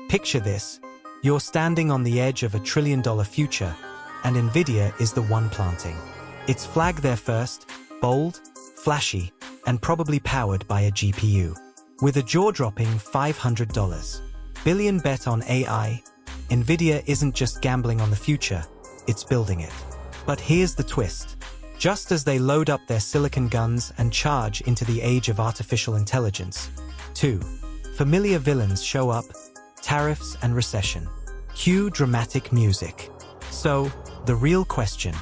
Picture this. You're standing on the edge of a trillion-dollar future, and NVIDIA is the one planting its flag there first, bold, flashy, and probably powered by a GPU. With a jaw-dropping $500 billion bet on AI, NVIDIA isn't just gambling on the future, it's building it. But here's the twist. Just as they load up their silicon guns and charge into the age of artificial intelligence, two familiar villains show up: tariffs and recession. Cue dramatic music. So, the real question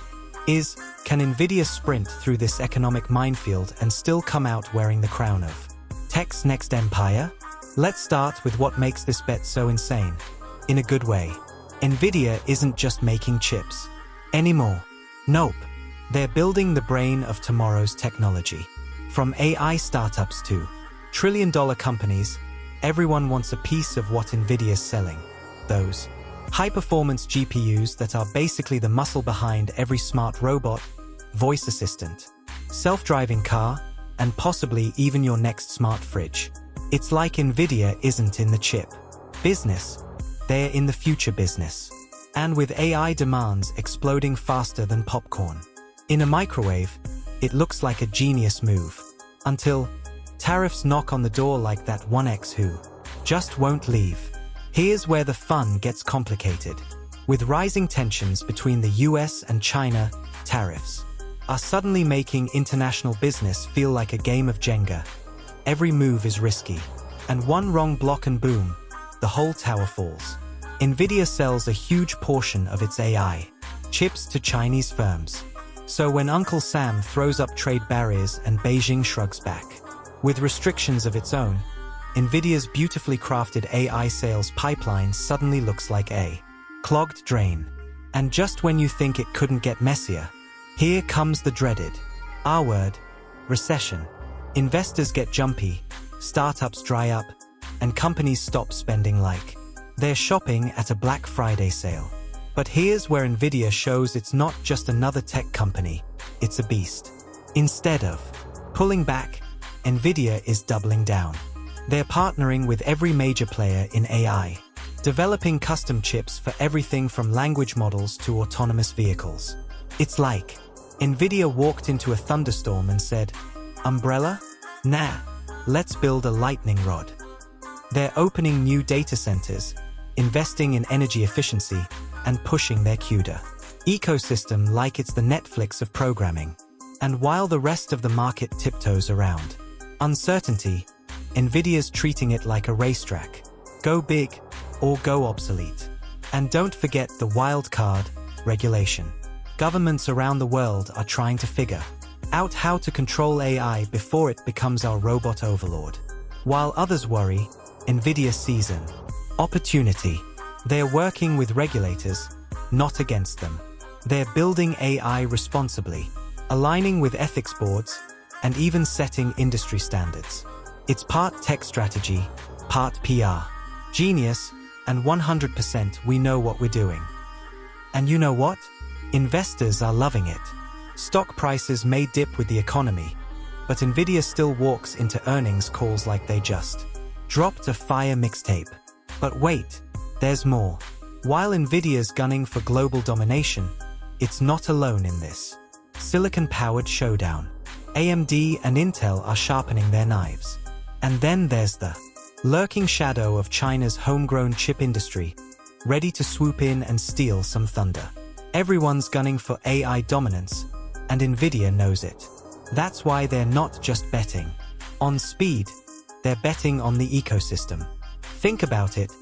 is, can NVIDIA sprint through this economic minefield and still come out wearing the crown of tech's next empire? Let's start with what makes this bet so insane. In a good way. NVIDIA isn't just making chips anymore. Nope. They're building the brain of tomorrow's technology. From AI startups to trillion-dollar companies, everyone wants a piece of what NVIDIA's selling. Those high-performance GPUs that are basically the muscle behind every smart robot, voice assistant, self-driving car, and possibly even your next smart fridge. It's like NVIDIA isn't in the chip business, they're in the future business. And with AI demands exploding faster than popcorn in a microwave, it looks like a genius move. Until tariffs knock on the door like that 1x who just won't leave. Here's where the fun gets complicated. With rising tensions between the US and China, tariffs are suddenly making international business feel like a game of Jenga. Every move is risky, and one wrong block and boom, the whole tower falls. NVIDIA sells a huge portion of its AI chips to Chinese firms. So when Uncle Sam throws up trade barriers and Beijing shrugs back with restrictions of its own, NVIDIA's beautifully crafted AI sales pipeline suddenly looks like a clogged drain. And just when you think it couldn't get messier, here comes the dreaded R-word, recession. Investors get jumpy, startups dry up, and companies stop spending like they're shopping at a Black Friday sale. But here's where NVIDIA shows it's not just another tech company, it's a beast. Instead of pulling back, NVIDIA is doubling down. They're partnering with every major player in AI, developing custom chips for everything from language models to autonomous vehicles. It's like NVIDIA walked into a thunderstorm and said, "Umbrella? Nah, let's build a lightning rod." They're opening new data centers, investing in energy efficiency, and pushing their CUDA ecosystem like it's the Netflix of programming. And while the rest of the market tiptoes around uncertainty, NVIDIA's treating it like a racetrack. Go big or go obsolete. And don't forget the wild card, regulation. Governments around the world are trying to figure out how to control AI before it becomes our robot overlord. While others worry, NVIDIA sees an opportunity. They're working with regulators, not against them. They're building AI responsibly, aligning with ethics boards, and even setting industry standards. It's part tech strategy, part PR. Genius, and 100% we know what we're doing. And you know what? Investors are loving it. Stock prices may dip with the economy, but NVIDIA still walks into earnings calls like they just dropped a fire mixtape. But wait, there's more. While NVIDIA's gunning for global domination, it's not alone in this silicon-powered showdown. AMD and Intel are sharpening their knives. And then there's the lurking shadow of China's homegrown chip industry, ready to swoop in and steal some thunder. Everyone's gunning for AI dominance, and NVIDIA knows it. That's why they're not just betting on speed, they're betting on the ecosystem. Think about it,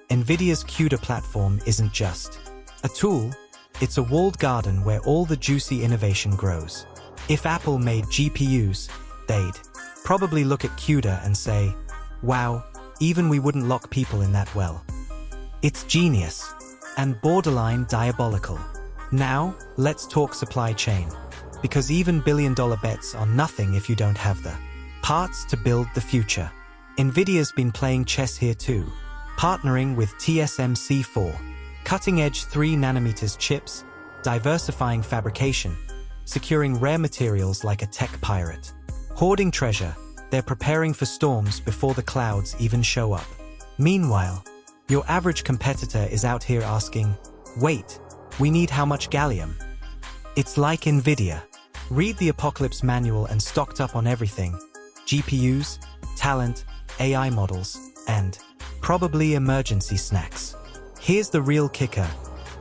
NVIDIA's CUDA platform isn't just a tool, it's a walled garden where all the juicy innovation grows. If Apple made GPUs, they'd probably look at CUDA and say, "Wow, even we wouldn't lock people in that well." It's genius and borderline diabolical. Now, let's talk supply chain. Because even billion-dollar bets are nothing if you don't have the parts to build the future. NVIDIA's been playing chess here too, partnering with TSMC for cutting-edge 3nm chips, diversifying fabrication, securing rare materials like a tech pirate. Hoarding treasure, they're preparing for storms before the clouds even show up. Meanwhile, Your average competitor is out here asking, wait, we need how much gallium? It's like NVIDIA. Read the Apocalypse manual and stocked up on everything. GPUs, talent, AI models, and probably emergency snacks. Here's the real kicker.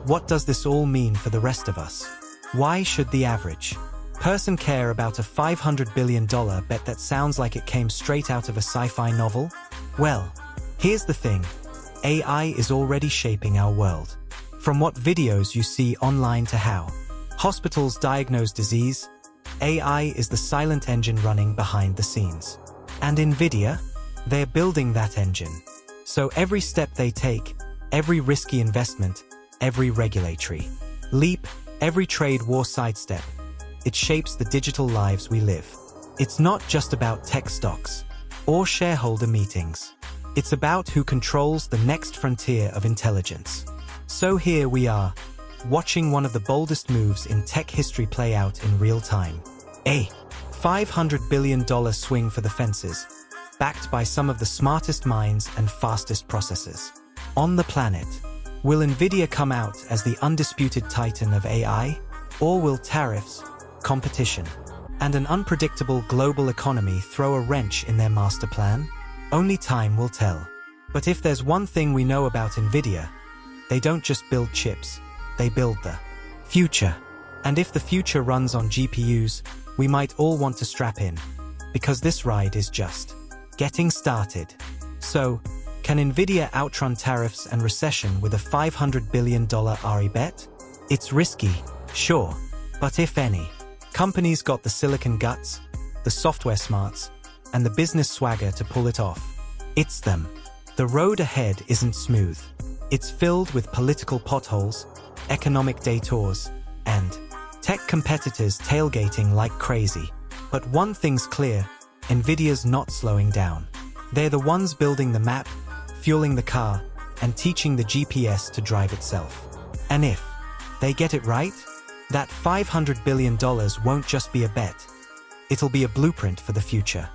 What does this all mean for the rest of us? Why should the average person care about a $500 billion bet that sounds like it came straight out of a sci-fi novel? Well, here's the thing. AI is already shaping our world. From what videos you see online to how hospitals diagnose disease, AI is the silent engine running behind the scenes. And NVIDIA? They're building that engine. So every step they take, every risky investment, every regulatory leap, every trade war sidestep, it shapes the digital lives we live. It's not just about tech stocks or shareholder meetings. It's about who controls the next frontier of intelligence. So here we are, watching one of the boldest moves in tech history play out in real time. A $500 billion swing for the fences, backed by some of the smartest minds and fastest processors on the planet. Will NVIDIA come out as the undisputed titan of AI? Or will tariffs, competition, and an unpredictable global economy throw a wrench in their master plan? Only time will tell. But if there's one thing we know about NVIDIA, they don't just build chips, they build the future. And if the future runs on GPUs, we might all want to strap in, because this ride is just getting started. So, can NVIDIA outrun tariffs and recession with a $500 billion RE bet? It's risky, sure, but if any company's got the silicon guts, the software smarts, and the business swagger to pull it off, it's them. The road ahead isn't smooth. It's filled with political potholes, economic detours, and tech competitors tailgating like crazy. But one thing's clear, NVIDIA's not slowing down. They're the ones building the map, fueling the car, and teaching the GPS to drive itself. And if they get it right, that $500 billion won't just be a bet. It'll be a blueprint for the future.